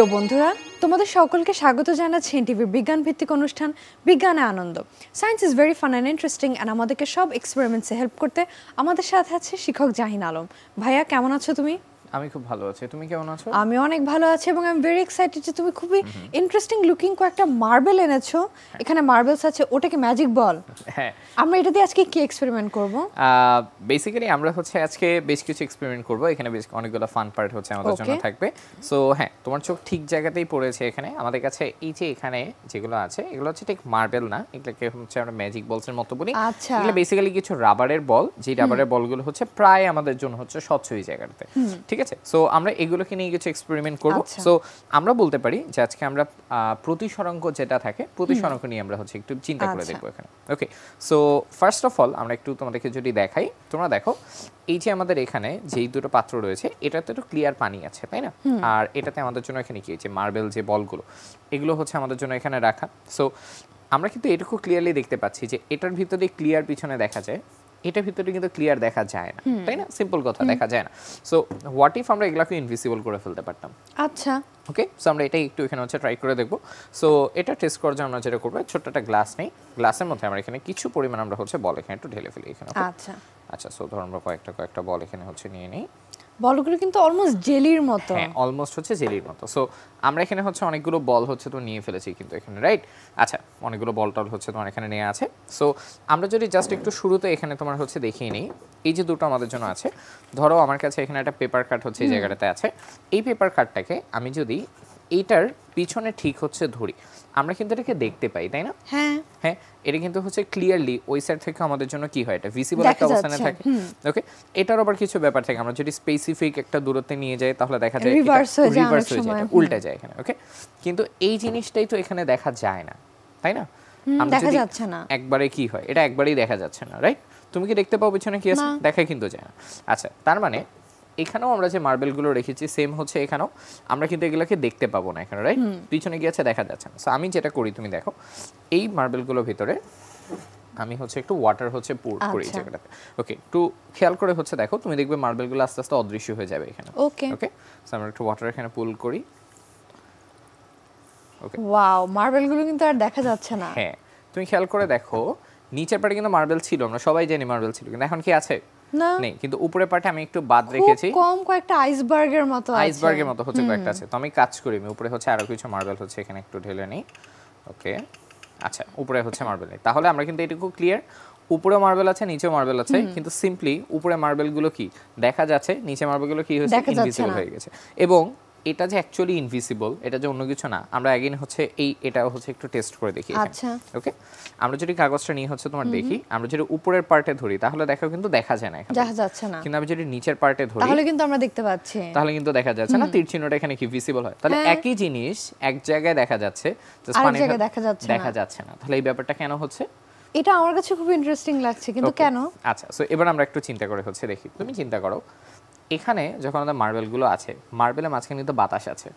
প্রিয় বন্ধুরা, তোমাদের সকলকে স্বাগত জানাচ্ছি এনটিভির বিজ্ঞান ভিত্তিক অনুষ্ঠান বিজ্ঞানে আনন্দ। Science is very fun and interesting and আমাদেরকে সব এক্সপেরিমেন্টসে হেল্প করতে আমাদের সাথে আছে শিক্ষক জাহিন আলম। ভাইয়া, কেমন আছো তুমি? আমি খুব ভালো আছি, তুমি কেমন আছো? আমি অনেক ভালো আছি এবং আই এম ভেরি এক্সাইটেড যে তুমি খুবই ইন্টারেস্টিং লুকিং কয়েকটা মার্বেল এনেছো। এখানে মার্বেলস আছে, ওটা কি ম্যাজিক বল? হ্যাঁ, আমরা এটা দিয়ে আজকে কি এক্সপেরিমেন্ট করব? বেসিক্যালি আমরা আজকে বেশ কিছু এক্সপেরিমেন্ট করব। এখানে বেশ অনেকগুলো ফান পার্ট আমাদের জন্য থাকবে। সো হ্যাঁ, তোমার চোখ ঠিক জায়গাতেই পড়েছে। এখানে আমাদের কাছে এই যে এখানে যেগুলো আছে এগুলো ঠিক মার্বেল না, এগুলোকে আমরা ম্যাজিক বলসের মতো বলি। এগুলো বেসিক্যালি কিছু রাবারের বল, যে রাবারের বলগুলো প্রায় আমাদের জন্য স্বচ্ছ এই জায়গাতে। ঠিক আছে, সো আমরা এগুলোকে নিয়ে কিছু এক্সপেরিমেন্ট করব। সো আমরা বলতে পারি যে আজকে আমরা প্রতিসরাঙ্ক যেটা থাকে প্রতিসরাঙ্ক নিয়ে আমরা একটু চিন্তা করে দেখব এখানে। Okay, so first of all আমরা একটু তোমাদেরকে যদি দেখাই, তোমরা দেখো এই যে আমাদের এখানে যেই দুটো পাত্র রয়েছে এটাতে একটু ক্লিয়ার পানি আছে, তাই না? আর এটাতে আমাদের জন্য এখানে কি মার্বেল যে বলগুলো এগুলো আমাদের জন্য এখানে রাখা। সো আমরা কিন্তু এটুকু ক্লিয়ারলি দেখতে পাচ্ছি যে এটার ভিতরে ক্লিয়ার পিছনে দেখা যায়, এটার ভিতরে কিন্তু ক্লিয়ার দেখা যায় না, তাই না? সিম্পল কথা, দেখা যায় না। সো হোয়াট ইফ আমরা এগুলাকে ইনভিজিবল করে ফেলতে পারতাম? আচ্ছা, ওকে, সো আমরা এটাই একটু এখানে ট্রাই করে দেখব। সো এটা টেস্ট করার জন্য আমরা যেটা করবো, ছোট্ট একটা গ্লাস নেই, গ্লাসের মধ্যে আমরা এখানে কিছু পরিমাণ আমরা বল এখানে একটু ঢেলে ফেলি এখানে। আচ্ছা আচ্ছা, সো ধরো আমরা কয়েকটা বল এখানে নিয়ে নিই। বলগুলো কিন্তু অলমোস্ট জেলির মতো। হ্যাঁ, অলমোস্ট জেলির মতো। সো আমরা এখানে অনেকগুলো বল তো নিয়ে ফেলেছি কিন্তু এখানে, রাইট? আচ্ছা, অনেকগুলো বল টল তোমার এখানে নিয়ে আছে। সো আমরা যদি জাস্ট একটু শুরুতে এখানে তোমার দেখিয়ে নিই, এই যে দুটো আমাদের জন্য আছে, ধরো আমার কাছে এখানে একটা পেপার কাট এই জায়গাটাতে আছে। এই পেপার কাটটাকে আমি যদি এইটার পিছনে ঠিক ধরি, আমরা কিন্তু এটাকে দেখতে পাই, তাই না? হ্যাঁ হ্যাঁ, এটা কিন্তু ক্লিয়ারলি ওই সাইড থেকে আমাদের জন্য কি হয়, এটা ভিজিবল একটা অবস্থানে থাকে। ওকে, এটার আবার কিছু ব্যাপার থাকে, আমরা যদি স্পেসিফিক একটা দূরত্বে নিয়ে যাই তাহলে দেখা যায় রিভার্স হয়ে যায়, উল্টে যায় এখানে। ওকে, কিন্তু এই জিনিসটাই তো এখানে দেখা যায় না, তাই না? আমরা দেখা যাচ্ছে না একবারে কি হয়, এটা একবারেই দেখা যাচ্ছে না, রাইট? তুমি কি দেখতে পাও পিছনে কি আছে? দেখা কিন্তু যায় না। আচ্ছা, তার মানে এখানেও আমরা যে মার্বেলগুলো রেখেছি সেম এখানেও আমরা কিন্তু এগুলোকে দেখতে পাবো না এখানে, রাইট? পিছনে কি আছে দেখা যাচ্ছে না। সো আমি যেটা করি, তুমি দেখো এই মার্বেলগুলোর ভিতরে আমি একটু ওয়াটার পুর করি এই জায়গাটাতে। ওকে, একটু খেয়াল করে দেখো, তুমি দেখবে মার্বেলগুলো আস্তে আস্তে অদৃশ্য হয়ে যাবে এখানে। ওকে ওকে, সো আমরা একটু ওয়াটার এখানে পুল করি। ওকে, ওয়াও, মার্বেলগুলো কিন্তু আর দেখা যাচ্ছে না। হ্যাঁ, তুমি খেয়াল করে দেখো নিচের পাটে কিন্তু মার্বেল ছিল, আমরা সবাই জানি মার্বেল ছিল, কিন্তু এখন কি আছে? না, নেই। কিন্তু উপরের পাটে আমি একটু বাদ রেখেছি, কম কয়েকটা আইসবার্গের মতো আছে, আইসবার্গের মতো কয়েকটা আছে। তো আমি কাজ করি, আমি উপরে আরো কিছু মার্বেল এখানে একটু ঢেলে নেই। ওকে, আচ্ছা, উপরে মার্বেল নেই, তাহলে আমরা কিন্তু এটুকু ক্লিয়ার, উপরে মার্বেল আছে নিচেও মার্বেল আছে, কিন্তু সিম্পলি উপরে মার্বেলগুলো কি দেখা যাচ্ছে, নিচে মার্বেলগুলো কি হয়েছে, ইনভিজিবল হয়ে গেছে। এবং এটা যে অ্যাকচুয়ালি ইনভিজিবল, এটা যে অন্য কিছু না, আমরা अगेन এটা একটু টেস্ট করে দেখি। আচ্ছা, ওকে, আমরা যদি কাগজটা নিয়ে তোমার দেখি, আমরা যদি উপরের পার্টে ধরি তাহলে দেখো কিন্তু দেখা যায় না, দেখা যাচ্ছে না। কিন্তু আমি যদি নিচের পার্টে ধরি তাহলে কিন্তু আমরা দেখতে পাচ্ছি, তাহলে কিন্তু দেখা যাচ্ছে না, তীর চিহ্নটা এখানে কি ভিজিবল হয়। তাহলে একই জিনিস এক জায়গায় দেখা যাচ্ছে, আরেক জায়গায় দেখা যাচ্ছে না। তাহলে এই ব্যাপারটা কেন হচ্ছে? এটা আমার কাছে খুব ইন্টারেস্টিং লাগছে, কিন্তু কেন? আচ্ছা, সো এবার আমরা একটু চিন্তা করে দেখি। তুমি চিন্তা করো, এখানে যখন আমাদের মার্বেলগুলো আছে, মার্বেলের মাঝখানে কিন্তু বাতাস আছে।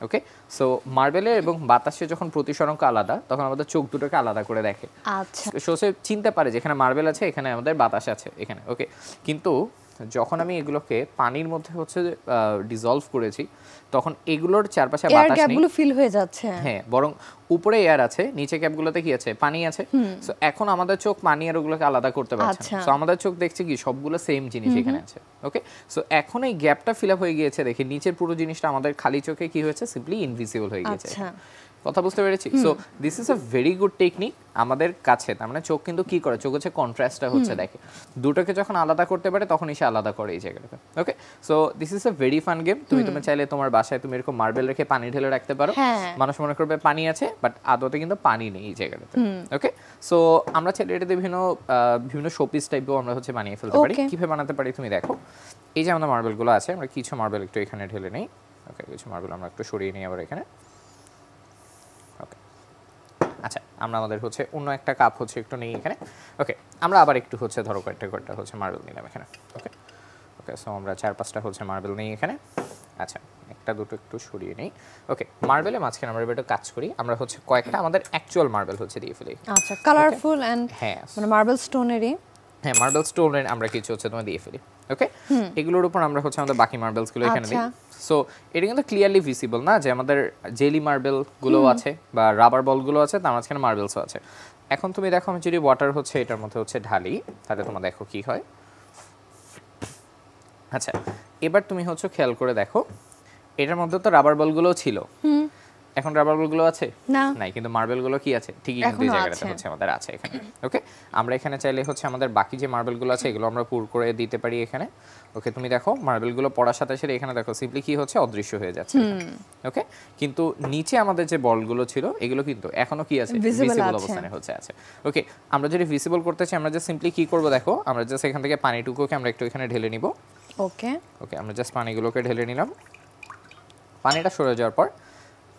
ওকে, সো মার্বেলের এবং বাতাসে যখন প্রতিসরাঙ্ক আলাদা, তখন আমাদের চোখ দুটোকে আলাদা করে দেখে। আচ্ছা, সো সে চিনতে পারে যে এখানে মার্বেল আছে, এখানে আমাদের বাতাস আছে এখানে। ওকে, কিন্তু যখন আমি এগুলোকে পানির মধ্যে ডিসলভ করেছি, তখন এগুলোর চারপাশে বাতাস নেই, গ্যাপগুলো ফিল হয়ে যাচ্ছে। হ্যাঁ, বরং উপরে এয়ার আছে, নিচে ক্যাপগুলোতে কি আছে, পানি আছে। সো এখন আমাদের চোখ পানি আর ওগুলোকে আলাদা করতে পারছে না। সো আমাদের চোখ দেখছে কি সবগুলো সেম জিনিস এখানে আছে। ওকে, সো এখন এই গ্যাপটা ফিল আপ হয়ে গিয়েছে, দেখি নিচের পুরো জিনিসটা আমাদের খালি চোখে কি হয়েছে, সিম্পলি ইনভিজিবল হয়ে গিয়েছে। কথা বুঝতে পেরেছি? So this is a very good technique আমাদের কাছে। তার মানে চোখ কিন্তু কি করে, চোখ কন্ট্রাস্টটা দেখে, দুটোকে যখন আলাদা করতে পারে তখন এসে আলাদা করে এই জায়গাটাতে। Okay, so this is a very fun game. তুমি চাইলে তোমার বাসায় তুমি এরকম মার্বেল রেখে পানি ঢেলে রাখতে পারো। মানুষ মনে করবে পানি আছে, বাট আদতে কিন্তু পানি নেই এই জায়গাটাতে। ওকে, সো আমরা চাইলে এটাতে বিভিন্ন শোপিস টাইপও আমরা বানিয়ে ফেলতে পারি। কিভাবে বানাতে পারি তুমি দেখো, এই যে আমাদের মার্বেলগুলো আছে, আমরা কিছু মার্বেল একটু এখানে ঢেলে নেই। ওকে, কিছু মার্বেল আমরা একটু সরিয়ে নিই আবার এখানে। আচ্ছা, আমরা আমাদের অন্য একটা কাপ একটু নেই এখানে। ওকে, আমরা আবার একটু ধরো কয়েকটা মার্বেল নিলাম এখানে। ওকে ওকে, সো আমরা 4-5টা মার্বেল নেই এখানে। আচ্ছা, একটা দুটো একটু সরিয়ে নেই। ওকে, মার্বেলের মাঝখানে আমরা একটু কাজ করি, আমরা কয়েকটা আমাদের অ্যাকচুয়াল মার্বেল দিয়ে ফেলি। আচ্ছা, কালারফুল এন্ড হ্যাঁ, মানে মার্বেল স্টোনেরই হ্যাঁ মার্বেল স্টোন আমরা কিছু হচ্ছে তোমার দিয়ে ফেলি ওকে এগুলোর উপর আমরা হচ্ছে আমাদের বাকি মার্বেলস গুলো এখানে দিই সো এটা কিন্তু ক্লিয়ারলি ভিজিবল না যে আমাদের জেলি মার্বেল গুলো আছে বা রাবার বল গুলো আছে তার মাঝখানে মার্বেলসও আছে এখন তুমি দেখো আমি যদি ওয়াটার হচ্ছে এটার মধ্যে হচ্ছে ঢালি তাহলে তোমরা দেখো কি হয় আচ্ছা এবার তুমি হচ্ছে খেয়াল করে দেখো এটার মধ্যে তো রাবার বলগুলো ছিল এখন রাবার বলগুলো আছে না নাই কিন্তু মার্বেল গুলো কি আছে ঠিকই কিন্তু এই জায়গাটাতে হচ্ছে আমাদের আছে এখানে ওকে আমরা এখানে চাইলে হচ্ছে আমাদের বাকি যে মার্বেল গুলো আছে এগুলো আমরা পুর করে দিতে পারি এখানে ওকে তুমি দেখো মার্বেল গুলো পড়ার সাথে সাথে এখানে দেখো সিম্পলি কি হচ্ছে অদৃশ্য হয়ে যাচ্ছে ওকে কিন্তু নিচে আমাদের যে বলগুলো ছিল এগুলো কিন্তু এখনো কি আছে ভিজিবল অবস্থানে হচ্ছে আছে ওকে আমরা যদি ভিজিবল করতে চাই আমরা জাস্ট সিম্পলি কি করব দেখো আমরা জাস্ট এখান থেকে পানিটুকুকে আমরা একটু এখানে ঢেলে নিব ওকে ওকে আমরা জাস্ট পানিগুলোকে ঢেলে নিলাম পানিটা সরে যাওয়ার পর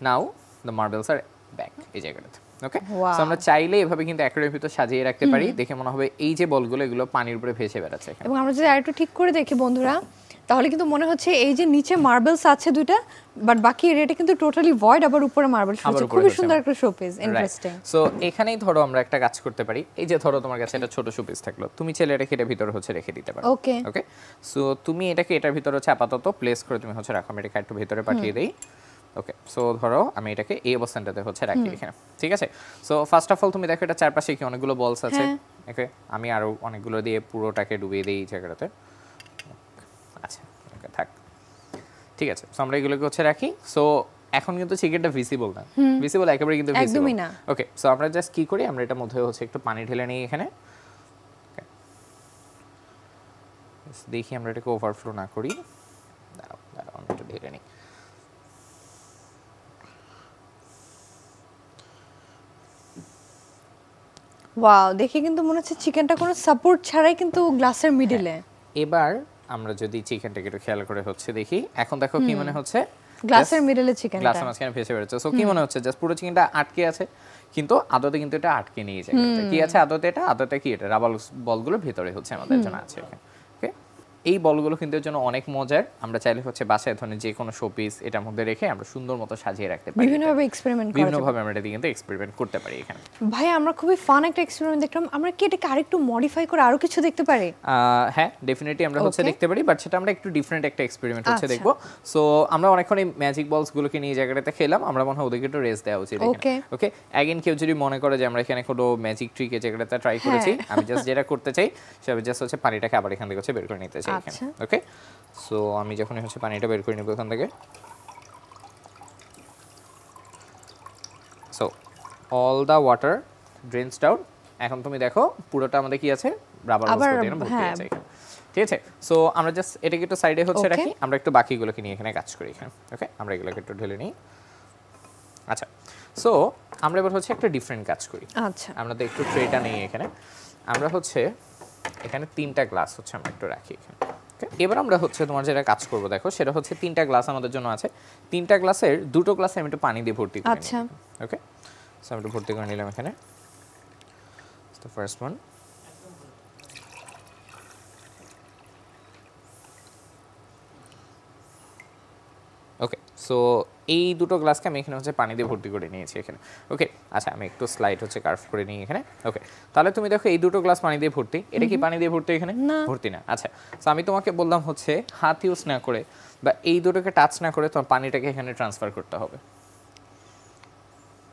নাও the marbles are back এই জায়গাটাতে ওকে সো আমরা চাইলে এভাবে কিন্তু অ্যাকোয়ারিয়ামের ভিতর সাজিয়ে রাখতে পারি দেখে মনে হবে এই যে বলগুলো এগুলো পানির উপরে ভেসে বেড়াচ্ছে এখানে এবং আমরা যদি আরেকটু ঠিক করে দেখি বন্ধুরা তাহলে কিন্তু মনে হচ্ছে এই যে নিচে মার্বেলস আছে দুটো বাট বাকি এরিয়াটা কিন্তু টোটালি ভয়েড আবার উপরে মার্বেল আছে খুব সুন্দর একটা শোপিস ইন্টারেস্টিং সো এখানেই ধরো আমরা একটা কাজ করতে পারি এই যে ধরো তোমার কাছে একটা ছোট শোপিস থাকলো তুমি চাইলে এটাকে এটার ভিতরে হচ্ছে রেখে দিতে পারো ওকে ওকে সো তুমি এটাকে এটার ভিতরে হচ্ছে আপাতত প্লেস করে তুমি হচ্ছে রাখো আমি এটাকে একটু ভিতরে পাঠিয়ে দেই ওকে সো ধরো আমি এটাকে এই অবস্থানটাতে হচ্ছে রাখি এখানে ঠিক আছে সো ফার্স্ট অফ অল তুমি দেখো এটা চারপাশে কি অনেকগুলো বলস আছে ওকে আমি আরো অনেকগুলো দিয়ে পুরোটাকে ডুবিয়ে দেই এই জায়গাটাতে আচ্ছা ওকে থাক ঠিক আছে সো আমরা এগুলোকে হচ্ছে রাখি সো এখন কিন্তু চিকেনটা ভিজিবল না ভিজিবল একেবারে কিন্তু ভিজিবল একদমই না ওকে সো আমরা জাস্ট কি করি আমরা এটার মধ্যে হচ্ছে একটু পানি ঢেলে নিই এখানে দেখি আমরা এটাকে ওভারফ্লো না করি দাঁড়াও দাঁড়াও আমি একটু ঢেলে নিই ওয়াও দেখে কিন্তু মনে হচ্ছে চিকেনটা কোনো সাপোর্ট ছাড়াই কিন্তু গ্লাসের মিডলে এবার আমরা যদি চিকেনটাকে একটু খেয়াল করে হচ্ছে দেখি এখন দেখো কি মনে হচ্ছে গ্লাসের মিডলে চিকেনটা গ্লাসের মাঝখানে ভেসে বেরোচ্ছে সো কি মনে হচ্ছে জাস্ট পুরো চিকেনটা আটকে আছে কিন্তু আদতে কিন্তু এটা আটকে নিয়ে যায় কি আছে আদতে কি এটা রাবার বলগুলো ভিতরে হচ্ছে আমাদের জন্য আছে এখানে ওকে এই বলগুলো কিন্তু এর জন্য অনেক মজার আমরা চাইলে হচ্ছে বাসায় ধরনের যে কোনো শোপিস এটার মধ্যে রেখে আমরা সুন্দর মতো সাজিয়ে রাখতে পারি বিভিন্নভাবে এক্সপেরিমেন্ট করা বিভিন্নভাবে আমরা এটা কিন্তু এক্সপেরিমেন্ট করতে পারি এখানে ভাই আমরা খুবই ফান একটা এক্সপেরিমেন্ট দেখলাম আমরা কি এটাকে আরেকটু মডিফাই করে আরো কিছু দেখতে পারি হ্যাঁ ডেফিনেটলি আমরা হচ্ছে দেখতে পারি বাট সেটা আমরা একটু ডিফারেন্ট একটা এক্সপেরিমেন্ট হচ্ছে দেখবো সো আমরা অনেকক্ষণ এই ম্যাজিক বলস গুলোকে নিয়ে জায়গাটাতে খেলাম আমরা মনে হয় ওদেরকে একটু রেস্ট দেওয়া উচিত এখানে ওকে অ্যাগেন কেউ যদি মনে করে যে আমরা এখানে কোনো ম্যাজিক ট্রিক এই জায়গাটাতে ট্রাই করেছি আমি জাস্ট যেটা করতে চাই সেটা জাস্ট হচ্ছে পানিটাকে আবার এখান থেকে হচ্ছে বের করে নিতে চাই এখানে ওকে সো আমি যখনই হচ্ছে পানিটা বের করে নিব এখান থেকে so all the water drained out এখন তুমি দেখো পুরোটা আমাদের কি আছে রাবার বলস ভর্তি আছে এখানে ঠিক আছে সো আমরা জাস্ট এটাকে একটু সাইডে হচ্ছে রাখি আমরা একটু বাকিগুলোকে নিয়ে এখানে কাজ করি এখানে ওকে আমরা এগুলোকে একটু ঢেলে নিই আচ্ছা সো আমরা এবার হচ্ছে একটা ডিফারেন্ট কাজ করি আচ্ছা আমরা তো একটু ট্রেটা নেই এখানে আমরা হচ্ছে এখানে তিনটা গ্লাস হচ্ছে আমরা একটু রাখি এখানে এবার আমরা হচ্ছে তোমার যেটা কাজ করব দেখো সেটা হচ্ছে তিনটা গ্লাস আমাদের জন্য আছে তিনটা গ্লাসের দুটো গ্লাসে আমি একটু পানি দিয়ে ভর্তি করে আচ্ছা ওকে সো আমি একটু ভর্তি করে নিলাম এখানে the first one okay so এই দুটো গ্লাসকে আমি এখানে হচ্ছে পানি দিয়ে ভর্তি করে নিয়েছি এখানে ওকে আচ্ছা আমি একটু স্লাইড হচ্ছে কার্ভ করে নিই এখানে ওকে তাহলে তুমি দেখো এই দুটো গ্লাস পানি দিয়ে ভর্তি এটা কি পানি দিয়ে ভর্তি এখানে ভর্তি না আচ্ছা সো আমি তোমাকে বললাম হচ্ছে হাত ইউজ না করে বা এই দুটোকে টাচ না করে তোমার পানিটাকে এখানে ট্রান্সফার করতে হবে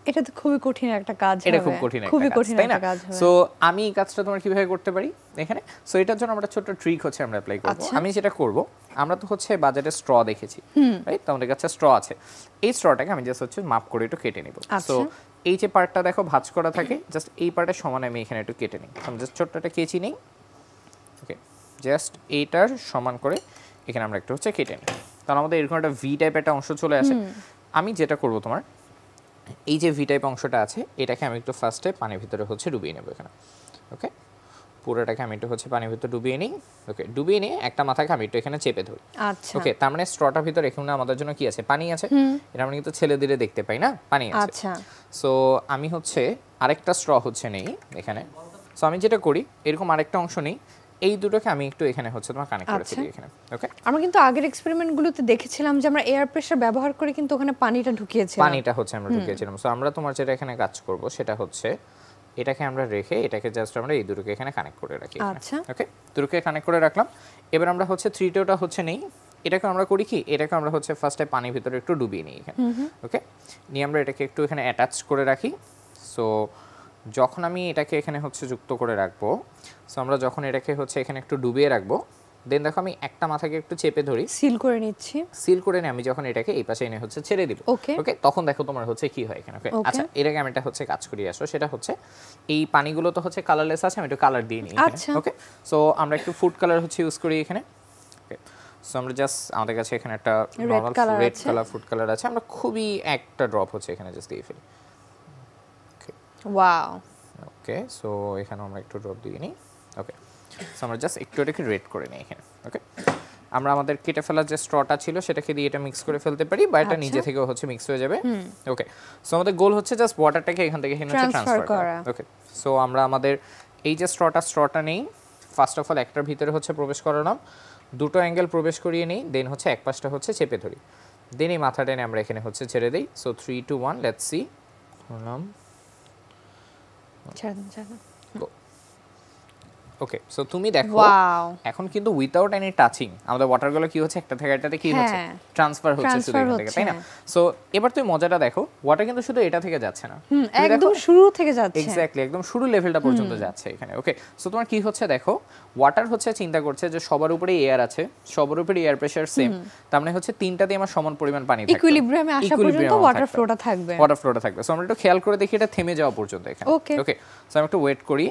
এটা তো খুবই কঠিন একটা কাজ হবে এটা খুব কঠিন একটা কাজ হবে সো আমি এই কাজটা তোমার কিভাবে করতে পারি এখানে সো এটার জন্য আমরা ছোট ট্রিক হচ্ছে আমরা অ্যাপ্লাই করব আমি যেটা করব আমরা তো হচ্ছে বাজারে স্ট্র দেখেছি রাইট তো আমাদের কাছে স্ট্র আছে এই স্ট্রটাকে আমি জাস্ট হচ্ছে মাপ করে একটু কেটে নিব সো এই যে পার্টটা দেখো ভাঁজ করা থাকে জাস্ট এই পার্টের সমান আমি এখানে একটু কেটে নিই আমি জাস্ট ছোট্ট একটা কেচি নিই ওকে জাস্ট এইটার সমান করে এখানে আমরা একটু হচ্ছে কেটে নিই তাহলে আমাদের এরকম একটা ভি টাইপ একটা অংশ চলে আসে আমি যেটা করব তোমার এই যে ভি টাইপ অংশটা আছে এটাকে আমি একটু ফার্স্টে পানির ভিতরে হচ্ছে ডুবিয়ে নেব এখানে ওকে পুরোটাকে আমি একটু হচ্ছে পানির ভিতরে ডুবিয়ে নিই ওকে ডুবিয়ে নিয়ে একটা মাথাকে আমি একটু এখানে চেপে ধরি আচ্ছা ওকে তার মানে স্ট্রটার ভিতরে এখানে আমাদের জন্য কি আছে পানি আছে এটা আমরা কিন্তু ছেলে দিলে দেখতে পাই না পানি আছে আচ্ছা সো আমি হচ্ছে আরেকটা স্ট্র হচ্ছে নেই এখানে সো আমি যেটা করি এরকম আরেকটা অংশ নেই এই দুটোকে আমি একটু এখানে হচ্ছে তোমার কানেক্ট করে দিই এখানে ওকে আমরা কিন্তু আগের এক্সপেরিমেন্টগুলোতে দেখেছিলাম যে আমরা এয়ার প্রেসার ব্যবহার করে কিন্তু ওখানে পানিটা ঢুকিয়েছিলাম পানিটা হচ্ছে আমরা ঢুকিয়েছিলাম সো আমরা তোমার যেটা এখানে কাজ করব সেটা হচ্ছে এটাকে আমরা রেখে এটাকে জাস্ট আমরা এই দুটোকে এখানে কানেক্ট করে রাখি আচ্ছা। ওকে দুটোকে কানেক্ট করে রাখলাম এবার আমরা হচ্ছে 3টোটা হচ্ছে নেই এটাকে আমরা করি কি এটাকে আমরা হচ্ছে ফার্স্টে পানির ভিতরে একটু ডুবিয়ে নিই এখানে ওকে নিয়ে আমরা এটাকে একটু এখানে অ্যাটাচ করে রাখি সো যখন আমি এটাকে এখানে হচ্ছে যুক্ত করে রাখবো সো আমরা যখন এটাকে হচ্ছে এখানে একটু ডুবিয়ে রাখবো দেন দেখো আমি একটা মাথাকে একটু চেপে ধরি সিল করে নিচ্ছি সিল করে নিয়ে আমি যখন এটাকে এই পাশে এনে হচ্ছে ছেড়ে দিব ওকে ওকে তখন দেখো তোমার হচ্ছে কি হয় এখানে ওকে আচ্ছা এর আগে আমি এটা হচ্ছে কাজ করি আসো সেটা হচ্ছে এই পানিগুলো তো হচ্ছে কালারলেস আছে আমি একটু কালার দিয়ে নিই এখানে ওকে সো আমরা একটু ফুড কালার হচ্ছে ইউজ করি এখানে ওকে সো আমরা জাস্ট আমাদের কাছে এখানে একটা normal red colour food colour আছে আমরা খুবই একটা ড্রপ হচ্ছে এখানে জাস্ট দিয়ে ফেলি ওকে ওয়াও ওকে সো এখানে আমরা একটু ড্রপ দিয়ে নিই ওকে সো আমরা জাস্ট একটু এটাকে রেড করে নিই এখানে ওকে আমরা আমাদের কেটে ফেলার যে স্ট্রটা ছিল সেটাকে দিয়ে এটা মিক্স করে ফেলতে পারি বা এটা নিজে থেকেও হচ্ছে মিক্স হয়ে যাবে ওকে সো আমাদের গোল হচ্ছে জাস্ট ওয়াটারটাকে এখান থেকে এখানে ট্রান্সফার করা ওকে সো আমরা আমাদের এই যে স্ট্রটা নেই ফার্স্ট অফ অল একটার ভিতরে হচ্ছে প্রবেশ করালাম দুটো অ্যাঙ্গেল প্রবেশ করিয়ে নিই দেন হচ্ছে এক পাশটা হচ্ছে চেপে ধরি দেন এই মাথা টেনে আমরা এখানে হচ্ছে ছেড়ে দেই সো 3 2 1 লেটস সি করলাম ওকে সো তুমি দেখো এখন কিন্তু উইদাউট এনি টাচিং আমাদের ওয়াটারগুলো কি হচ্ছে একটা থেকে এটাতে কি হচ্ছে ট্রান্সফার হচ্ছে শুধু এখান থেকে তাই না সো এবার তুমি মজাটা দেখো ওয়াটার কিন্তু শুধু এটা থেকে যাচ্ছে না একদম শুরু থেকে যাচ্ছে এক্স্যাক্টলি একদম শুরু লেভেলটা পর্যন্ত যাচ্ছে এখানে ওকে সো তোমার কি হচ্ছে দেখো ওয়াটার হচ্ছে চিন্তা করছে যে সবার উপরে এয়ার আছে সবার উপরে এয়ার প্রেসার সেম তার মানে হচ্ছে তিনটাতে আমার সমান পরিমাণ পানি থাকবে ইকুইলিব্রিয়ামে আসা পর্যন্ত ওয়াটার ফ্লোটা থাকবে সো আমরা একটু খেয়াল করে দেখি এটা থেমে যাওয়া পর্যন্ত এখানে ওকে সো আমি একটু ওয়েট করি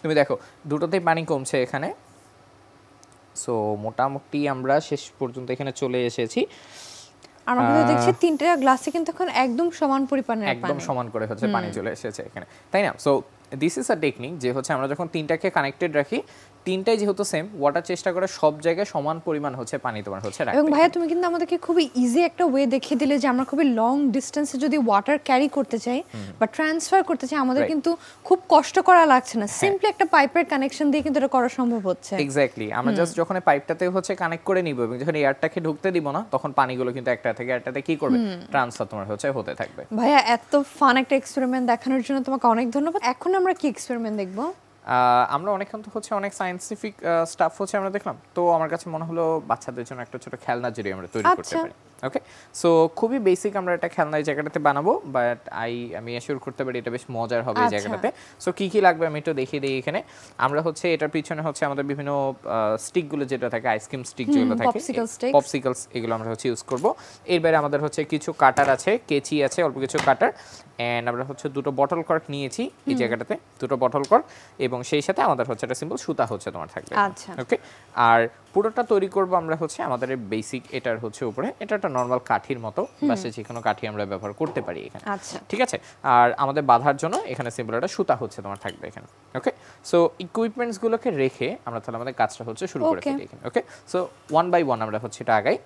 তুমি দেখো দুটোতেই পানি কমছে এখানে সো মোটামুটি আমরা শেষ পর্যন্ত এখানে চলে এসেছি আমরা কিন্তু দেখছি তিনটা গ্লাসে কিন্তু এখন একদম সমান পরিমাণের পানি একদম সমান করে হচ্ছে পানি চলে এসেছে এখানে তাই না so this is a technique যে হচ্ছে আমরা যখন তিনটাকে কানেক্টেড রাখি তিনটাই যেহেতু সেম ওয়াটার চেষ্টা করে সব জায়গায় সমান পরিমাণ হচ্ছে পানি তোমার হচ্ছে রাখতে এবং ভাইয়া তুমি কিন্তু আমাদেরকে খুবই ইজি একটা ওয়ে দেখিয়ে দিলে যে আমরা খুবই লং ডিসটেন্সে যদি ওয়াটার ক্যারি করতে চাই বা ট্রান্সফার করতে চাই আমাদের কিন্তু খুব কষ্ট করা লাগছে না সিম্পলি একটা পাইপের কানেকশন দিয়ে কিন্তু এটা করা সম্ভব হচ্ছে এক্স্যাক্টলি আমরা জাস্ট যখন পাইপটাতে হচ্ছে কানেক্ট করে নিব এবং যখন এয়ারটাকে ঢুকতে দিব না তখন পানিগুলো কিন্তু একটা থেকে আরেকটাতে কি করবে ট্রান্সফার তোমার হচ্ছে হতে থাকবে ভাইয়া এত ফান একটা এক্সপেরিমেন্ট দেখানোর জন্য তোমাকে অনেক ধন্যবাদ এখন আমরা কি এক্সপেরিমেন্ট দেখবো আমরা অনেকক্ষণ তো হচ্ছে অনেক সায়েন্টিফিক স্টাফ হচ্ছে আমরা দেখলাম তো আমার কাছে মনে হলো বাচ্চাদের জন্য একটা ছোট খেলনা যদি আমরা তৈরি করতে পারি ওকে সো খুবই বেসিক আমরা একটা খেলনা এই জায়গাটাতে বানাবো বাট আমি অ্যাসিওর করতে পারি এটা বেশ মজার হবে এই জায়গাটাতে সো কি কি লাগবে আমি একটু দেখিয়ে দিই এখানে আমরা হচ্ছে এটার পিছনে হচ্ছে আমাদের বিভিন্ন স্টিকগুলো যেটা থাকে আইসক্রিম স্টিক যেগুলো থাকে পপসিকলস এগুলো আমরা হচ্ছে ইউজ করব এর বাইরে আমাদের হচ্ছে কিছু কাটার আছে কেচি আছে অল্প কিছু কাটার এন্ড আমরা হচ্ছে দুটো বটল কর্ক নিয়েছি এই জায়গাটাতে দুটো বটল কর্ক এবং সেই সাথে আমাদের হচ্ছে একটা সিম্পল সুতা হচ্ছে তোমার থাকবে ওকে আর পুরোটা তৈরি করব আমরা হচ্ছে আমাদের বেসিক এটার হচ্ছে উপরে এটা একটা নরমাল কাঠির মতো বা যে কোনো কাঠি আমরা ব্যবহার করতে পারি এখানে ঠিক আছে আর আমাদের বাঁধার জন্য এখানে সিম্পল একটা সুতা হচ্ছে তোমার থাকবে এখানে ওকে সো ইকুইপমেন্টস গুলোকে রেখে আমরা তাহলে আমাদের কাজটা হচ্ছে শুরু করে ফেলি এখানে okay so one by one আমরা হচ্ছে এটা আগাই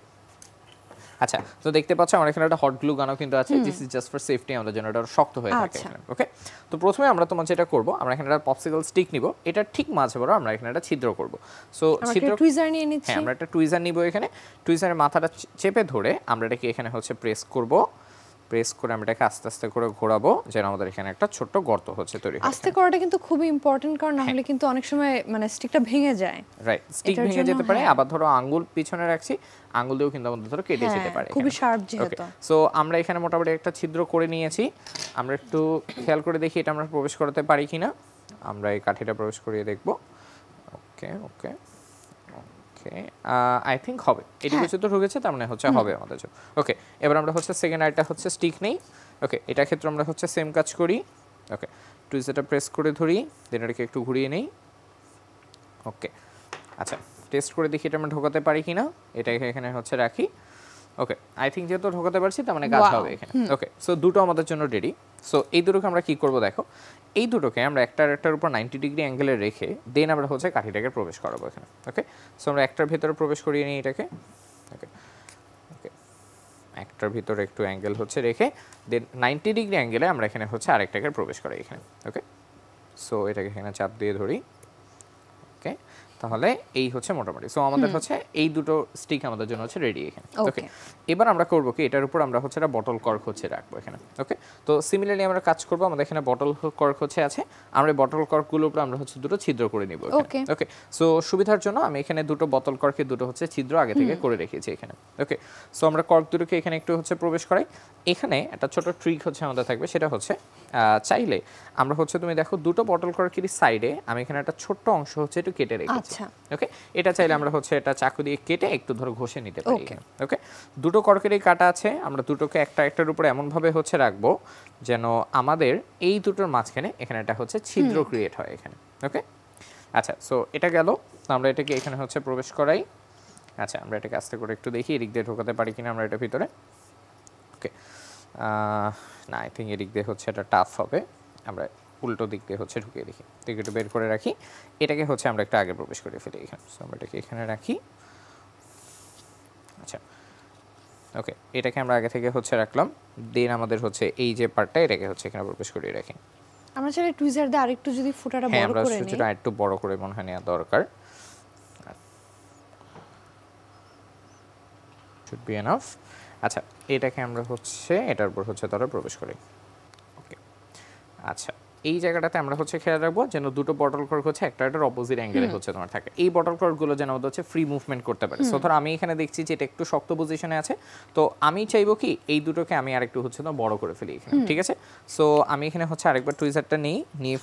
আচ্ছা তো দেখতে পাচ্ছ আমার এখানে একটা হট গ্লু গানও কিন্তু আছে this is just for safety আমাদের জন্য এটা শক্ত হয়ে থাকে ওকে তো প্রথমে আমরা তোমার যেটা করব আমরা এখানে একটা পপসিকল স্টিক নিব এটা ঠিক মাঝে বড় আমরা এখানে একটা ছিদ্র করব সো ছিদ্র টুইজার নিয়ে নিচ্ছি হ্যাঁ আমরা একটা টুইজার নিব এখানে টুইজারের মাথাটা চেপে ধরে আমরা এটাকে এখানে হচ্ছে প্রেস করব প্রেস করে আমরা এটাকে আস্তে আস্তে করে ঘোরাবো যেন আমাদের এখানে একটা ছোট্ট গর্ত হচ্ছে তৈরি হয় আস্তে করাটা কিন্তু খুবই ইম্পর্টেন্ট কারণ না হলে কিন্তু অনেক সময় মানে স্টিকটা ভেঙে যায় রাইট স্টিক ভেঙে যেতে পারে আবার ধরো আঙ্গুল পিছনে রাখছি আঙ্গুল দিয়েও কিন্তু আমাদের ধরো কেটে যেতে পারে খুবই শার্প যেহেতু সো আমরা এখানে মোটামুটি একটা ছিদ্র করে নিয়েছি আমরা একটু খেয়াল করে দেখি এটা আমরা প্রবেশ করাতে পারি কিনা আমরা এই কাঠিটা প্রবেশ করিয়ে দেখব ওকে ওকে ওকে আই থিংক হবে এটি কিছু তো ঢুকেছে তার মানে হচ্ছে হবে আমাদের জন্য ওকে এবার আমরা হচ্ছে সেকেন্ড আইটা হচ্ছে স্টিক নেই ওকে এটা ক্ষেত্রে আমরা হচ্ছে সেম কাজ করি ওকে টুইজারটা প্রেস করে ধরি দেন এটাকে একটু ঘুরিয়ে নেই ওকে আচ্ছা টেস্ট করে দেখি এটা আমরা ঢোকাতে পারি কিনা এটাকে এখানে হচ্ছে রাখি ওকে আই থিংক যেহেতু ঢোকাতে পারছি তার মানে কাজ হবে এখানে ওকে সো দুটো আমাদের জন্য রেডি সো এই দুটোকে আমরা কি করব দেখো এই দুটোকে আমরা একটার উপর 90 ডিগ্রি অ্যাঙ্গেলে রেখে দেন আমরা হচ্ছে কাঠিটাকে প্রবেশ করাবো এখানে ওকে সো আমরা একটার ভিতরে প্রবেশ করিয়ে নিই এটাকে ওকে ওকে একটার ভিতরে একটু অ্যাঙ্গেল হচ্ছে রেখে দেন 90 ডিগ্রি অ্যাঙ্গেলে আমরা এখানে হচ্ছে আরেকটাকে প্রবেশ করাই এখানে ওকে সো এটাকে এখানে চাপ দিয়ে ধরি ওকে তাহলে এই হচ্ছে মোটামুটি সো আমাদের হচ্ছে এই দুটো স্টিক আমাদের জন্য হচ্ছে রেডি এখানে ওকে Okay. এবার আমরা করব কি এটার উপর আমরা হচ্ছে একটা বটল কর্ক হচ্ছে রাখবো এখানে ওকে তো সিমিলারলি আমরা কাজ করব আমাদের এখানে বটল কর্ক হচ্ছে আছে আমরা বটল কর্কগুলোর উপর আমরা হচ্ছে দুটো ছিদ্র করে নিব Okay. ওকে সো সুবিধার জন্য আমি এখানে দুটো বোতল কর্কে দুটো হচ্ছে ছিদ্র আগে থেকে করে রেখেছি এখানে ওকে সো আমরা কর্ক দুটোকে এখানে একটু হচ্ছে প্রবেশ করাই এখানে একটা ছোট ট্রিক হচ্ছে আমাদের থাকবে সেটা হচ্ছে চাইলে আমরা হচ্ছে তুমি দেখো দুটো বটল কর্কের সাইডে আমি এখানে একটা ছোট্ট অংশ হচ্ছে একটু কেটে রেখেছি আচ্ছা। ওকে এটা চাইলে আমরা হচ্ছে এটা চাকু দিয়ে কেটে একটু ধরে ঘষে নিতে পারি Okay. ওকে দুটো কর্কেরই কাটা আছে আমরা দুটোকে একটা একটার উপর এমন ভাবে হচ্ছে রাখবো যেন আমাদের এই দুটোর মাঝখানে এখানে একটা হচ্ছে ছিদ্র ক্রিয়েট হয় এখানে ওকে আচ্ছা সো এটা গেল আমরা এটাকে এখানে হচ্ছে প্রবেশ করাই আচ্ছা আমরা এটাকে আস্তে করে একটু দেখি এদিক দিয়ে ঢোকাতে পারি কিনা আমরা এটা ভিতরে ওকে না আই থিঙ্ক এদিক দিয়ে হচ্ছে এটা টাফ হবে আমরা উল্টো দিক দিয়ে হচ্ছে ঢুকিয়ে দেখি দিকে একটু বের করে রাখি এটাকে হচ্ছে আমরা একটু আগে প্রবেশ করে ফেলি এখানে সো আমরা এটাকে এখানে রাখি আচ্ছা ওকে এটাকে আমরা আগে থেকে হচ্ছে রাখলাম দেন আমাদের হচ্ছে এই যে পার্টটা এটাকে হচ্ছে এখানে প্রবেশ করিয়ে রাখি আমরা চাইলে টুইজার দিয়ে আরেকটু যদি ফুটাটা হ্যাঁ বড় আমরা করে নিই সুচিটা একটু বড় করে মনে হয় নেওয়া দরকার শুড বি এনাফ আচ্ছা এটাকে আমরা হচ্ছে এটার উপর হচ্ছে ধরে প্রবেশ করি ওকে আচ্ছা এই জায়গাটাতে আমরা হচ্ছে খেয়াল রাখবো যেন দুটো বটল কর্ক হচ্ছে একটা এটার অপোজিট অ্যাঙ্গেলে হচ্ছে তোমার থাকে এই বটল কর্কগুলো যেন আমাদের হচ্ছে ফ্রি মুভমেন্ট করতে পারে সো ধর আমি এখানে দেখছি যে এটা একটু শক্ত পজিশনে আছে তো আমি চাইবো কি এই দুটোকে আমি আরেকটু হচ্ছে না বড় করে ফেলি এখানে ঠিক আছে সো আমি এখানে হচ্ছে আরেকবার টুইজারটা নিয়ে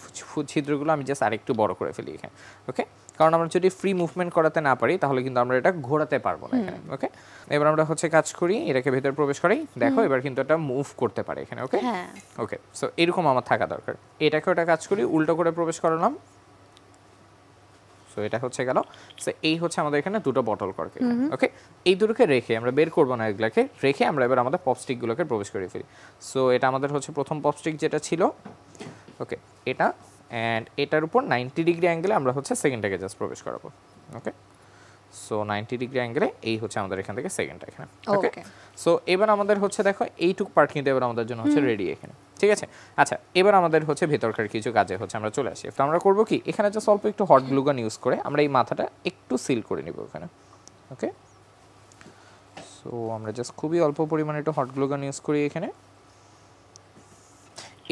ছিদ্রগুলো আমি জাস্ট আরেকটু বড় করে ফেলি এখানে ওকে কারণ আমরা যদি ফ্রি মুভমেন্ট করাতে না পারি তাহলে কিন্তু আমরা এটা ঘোরাতে পারবো না এখানে ওকে এবার আমরা হচ্ছে কাজ করি এটাকে ভেতরে প্রবেশ করি দেখো এবার কিন্তু এটা মুভ করতে পারে এখানে ওকে হ্যাঁ ওকে সো এরকম আমার থাকা দরকার এটাকে ওটা কাজ করি উল্টো করে প্রবেশ করালাম সো এটা হচ্ছে গেল সো এই হচ্ছে আমাদের এখানে দুটো বটল কর্ক ওকে এই দুটোকে রেখে আমরা বের করবো না এগুলাকে রেখে আমরা এবার আমাদের পপস্টিকগুলোকে প্রবেশ করে ফেলি সো এটা আমাদের হচ্ছে প্রথম পপস্টিক যেটা ছিল ওকে এটা অ্যান্ড এটার উপর 90 ডিগ্রি অ্যাঙ্গেলে আমরা হচ্ছে সেকেন্ডটাকে জাস্ট প্রবেশ করাবো ওকে সো 90 ডিগ্রি অ্যাঙ্গেলে এই হচ্ছে আমাদের এখান থেকে সেকেন্ডটা এখানে ওকে Okay. সো এবার আমাদের হচ্ছে দেখো এইটুক পার্ট কিন্তু এবার আমাদের জন্য হচ্ছে রেডি এখানে ঠিক আছে আচ্ছা এবার আমাদের হচ্ছে ভেতরকার কিছু কাজে হচ্ছে আমরা চলে আসি তো আমরা করবো কি এখানে জাস্ট অল্প একটু হট গ্লু গান ইউজ করে আমরা এই মাথাটা একটু সিল করে নিব এখানে ওকে সো আমরা জাস্ট খুবই অল্প পরিমাণে একটু হট গ্লু গান ইউজ করি এখানে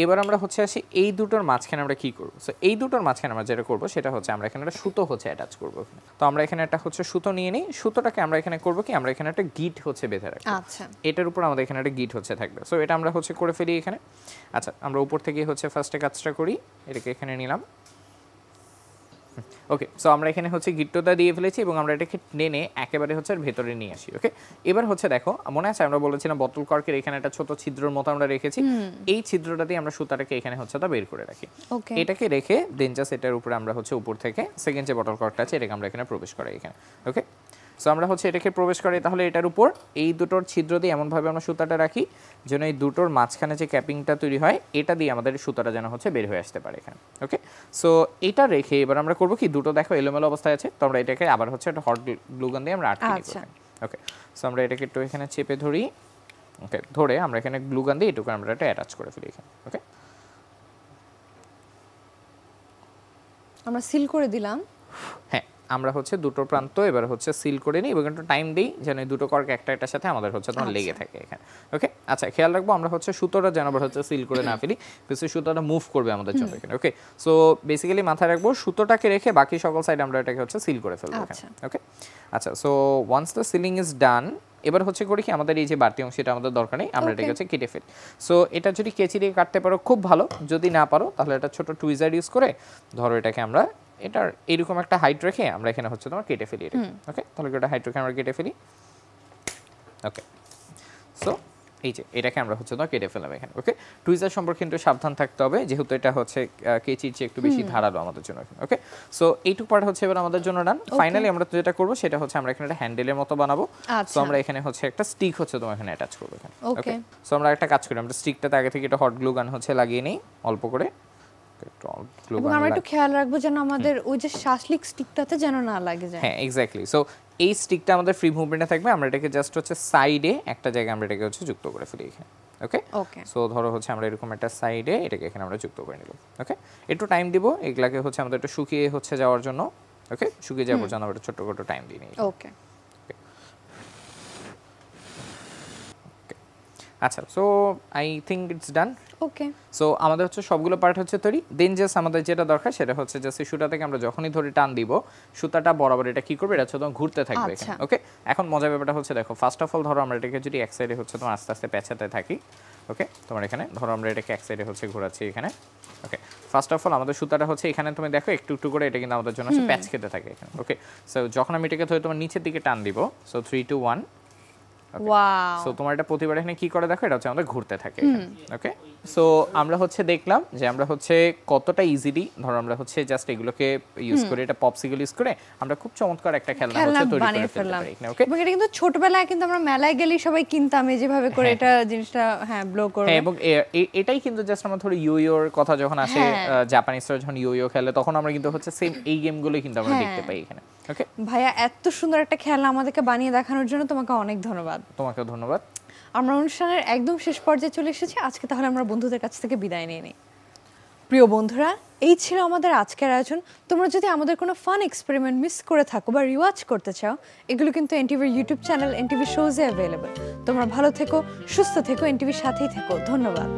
এবার আমরা হচ্ছে আসি এই দুটোর মাঝখানে আমরা কি করব সো এই দুটোর মাঝখানে আমরা যেটা করব সেটা হচ্ছে আমরা এখানে একটা সুতো হচ্ছে অ্যাটাচ করব তো আমরা এখানে একটা হচ্ছে সুতো নিয়ে নিই সুতোটাকে আমরা এখানে করব কি আমরা এখানে একটা গিট হচ্ছে বেঁধে রাখবো আচ্ছা এটার উপর আমাদের এখানে একটা গিট হচ্ছে থাকবে সো এটা আমরা হচ্ছে করে ফেলি এখানে আচ্ছা আমরা উপর থেকে হচ্ছে ফার্স্টে কাজটা করি এটাকে এখানে নিলাম ওকে সো আমরা এখানে হচ্ছে গিট্টোটা দিয়ে ফেলেছি এবং আমরা এটাকে টেনে একেবারে হচ্ছে ভেতরে নিয়ে আসি ওকে এবার হচ্ছে দেখো মনে আছে আমরা বলেছিলাম বোতল কর্কের এখানে একটা ছোট ছিদ্রের মতো আমরা রেখেছি এই ছিদ্রটা দিয়ে আমরা সুতাটাকে এখানে হচ্ছে তা বের করে রাখি ওকে এটাকে রেখে দেন জাস্ট এটার উপরে আমরা হচ্ছে উপর থেকে সেকেন্ড যে বোতল কর্কটা আছে এটাকে আমরা এখানে প্রবেশ করাই এখানে ওকে সো আমরা হচ্ছে এটাকে প্রবেশ করি তাহলে এটার উপর এই দুটোর ছিদ্র দিয়ে এমনভাবে আমরা সুতাটা রাখি যেন এই দুটোর মাঝখানে যে ক্যাপিংটা তৈরি হয় এটা দিয়ে আমাদের সুতাটা যেন হচ্ছে বের হয়ে আসতে পারে এখানে ওকে সো এটা রেখে এবার আমরা করবো কি দুটো দেখো এলোমেলো অবস্থায় আছে তো আমরা এটাকে আবার হচ্ছে একটা হট গ্লুগান দিয়ে আমরা আটকে নিব আচ্ছা। ওকে সো আমরা এটাকে একটু এখানে চেপে ধরি ওকে ধরে আমরা এখানে গ্লুগান দিয়ে এটুকু আমরা এটা অ্যাটাচ করে ফেলি এখানে ওকে আমরা সিল করে দিলাম হ্যাঁ আমরা হচ্ছে দুটো প্রান্ত এবার হচ্ছে সিল করে নিই এবং একটু টাইম দিই যেন এই দুটো কর্ক একটা একটার সাথে আমাদের হচ্ছে তোমার লেগে থাকে এখানে ওকে আচ্ছা খেয়াল রাখবো আমরা হচ্ছে সুতোটা যেন আবার হচ্ছে সিল করে না ফেলি বেশি সুতোটা মুভ করবে আমাদের জন্য এখানে ওকে সো বেসিক্যালি মাথায় রাখবো সুতোটাকে রেখে বাকি সকল সাইড আমরা এটাকে হচ্ছে সিল করে ফেলবো আচ্ছা। এখানে ওকে আচ্ছা so once the ceiling is done এবার হচ্ছে করি কি আমাদের এই যে বাড়তি অংশটা আমাদের দরকার নেই আমরা এটাকে হচ্ছে কেটে ফেলি সো এটা যদি কেচি দিয়ে কাটতে পারো খুব ভালো যদি না পারো তাহলে একটা ছোট টুইজার ইউজ করে ধরো এটাকে আমরা এটার এরকম একটা হাইট রেখে আমরা এখানে হচ্ছে তোমার কেটে ফেলি এটা ওকে তাহলে এটা হাইট রেখে আমরা কেটে ফেলি ওকে সো এই যে এটাকে আমরা হচ্ছে তোমার কেটে ফেলাম এখানে ওকে টুইজার সম্পর্কে কিন্তু সাবধান থাকতে হবে যেহেতু এটা হচ্ছে কেচির চেয়ে একটু বেশি ধারালো আমাদের জন্য ওকে সো এইটুকু পার্ট হচ্ছে এবার আমাদের জন্য ডান ফাইনালি আমরা যেটা করবো সেটা হচ্ছে আমরা এখানে একটা হ্যান্ডেলের মতো বানাবো সো আমরা এখানে হচ্ছে একটা স্টিক হচ্ছে তোমার এখানে অ্যাটাচ করবো এখানে ওকে সো আমরা একটা কাজ করি আমরা স্টিকটাতে আগে থেকে একটা হট গ্লু গান হচ্ছে লাগিয়ে নিই অল্প করে এবং আমরা একটু খেয়াল রাখবো যেন আমাদের ওই যে শাসলিক স্টিকটাতে যেন না লাগে যায় হ্যাঁ এক্স্যাক্টলি সো এই স্টিকটা আমাদের ফ্রি মুভমেন্টে থাকবে আমরা এটাকে জাস্ট হচ্ছে সাইডে একটা জায়গায় আমরা এটাকে হচ্ছে যুক্ত করে ফেলি এখানে ওকে ওকে সো ধরো হচ্ছে আমরা এরকম একটা সাইডে এটাকে এখানে আমরা যুক্ত করে নিব ওকে একটু টাইম দিব এগুলাকে হচ্ছে আমাদের একটু শুকিয়ে হচ্ছে যাওয়ার জন্য ওকে শুকিয়ে যাওয়ার পর্যন্ত আমরা ছোট ছোট টাইম দিই নিই ওকে আচ্ছা so I think it's done okay so আমাদের হচ্ছে সবগুলো পার্ট হচ্ছে তৈরি দেন জাস্ট আমাদের যেটা দরকার সেটা হচ্ছে জাস্ট সুতা থেকে আমরা যখনই ধরে টান দিব সুতাটা বরাবর এটা কি করবে এটা হচ্ছে তোমার ঘুরতে থাকবে এখানে ওকে এখন মজার ব্যাপারটা হচ্ছে দেখো ফার্স্ট অফ অল ধরো আমরা এটাকে যদি এক সাইডে হচ্ছে তোমার আস্তে আস্তে পেঁচাতে থাকি ওকে তোমার এখানে ধরো আমরা এটাকে এক সাইডে হচ্ছে ঘোরাচ্ছি এখানে ওকে ফার্স্ট অফ অল আমাদের সুতাটা হচ্ছে এখানে তুমি দেখো একটু একটু করে এটা কিন্তু আমাদের জন্য হচ্ছে প্যাচ খেতে থাকে এখানে ওকে সো যখন আমি এটাকে ধরে তোমার নিচের দিকে টান দিব সো 3 2 1 ওয়াও সো তোমার এটা প্রতিবার এখানে কি করে দেখো এটা হচ্ছে আমাদের ঘুরতে থাকে ওকে সো আমরা হচ্ছে দেখলাম যে আমরা হচ্ছে কতটা ইজিলি ধরো আমরা হচ্ছে জাস্ট এগুলোকে ইউজ করে এটা পপসিকল ইউজ করে আমরা খুব চমৎকার একটা খেলনা হচ্ছে তৈরি করে ফেলতে পারি ওকে এবং এটা কিন্তু ছোটবেলায় কিন্তু আমরা মেলায় গেলেই সবাই কিনতাম এই যেভাবে করে এটা জিনিসটা হ্যাঁ ব্লো করে হ্যাঁ এবং এটাই কিন্তু জাস্ট আমরা ধরো ইয়োর কথা যখন আসে জাপানিজরা যখন ইয়ো খেলে তখন আমরা কিন্তু হচ্ছে সেম এই গেমগুলোই কিন্তু আমরা দেখতে পাই এখানে ওকে ভাইয়া এত সুন্দর একটা খেলনা আমাদেরকে বানিয়ে দেখানোর জন্য তোমাকে অনেক ধন্যবাদ তোমাকে ধন্যবাদ আমরা অনুষ্ঠানের একদম শেষ পর্যায়ে চলে এসেছি আজকে তাহলে আমরা বন্ধুদের কাছ থেকে বিদায় নিয়ে নিই প্রিয় বন্ধুরা এই ছিল আমাদের আজকের আয়োজন তোমরা যদি আমাদের কোনো ফান এক্সপেরিমেন্ট মিস করে থাকো বা রিওয়াচ করতে চাও এগুলো কিন্তু এনটিভির ইউটিউব চ্যানেল এনটিভি শোজে অ্যাভেলেবল তোমরা ভালো থেকো সুস্থ থেকো এনটিভির সাথেই থেকো ধন্যবাদ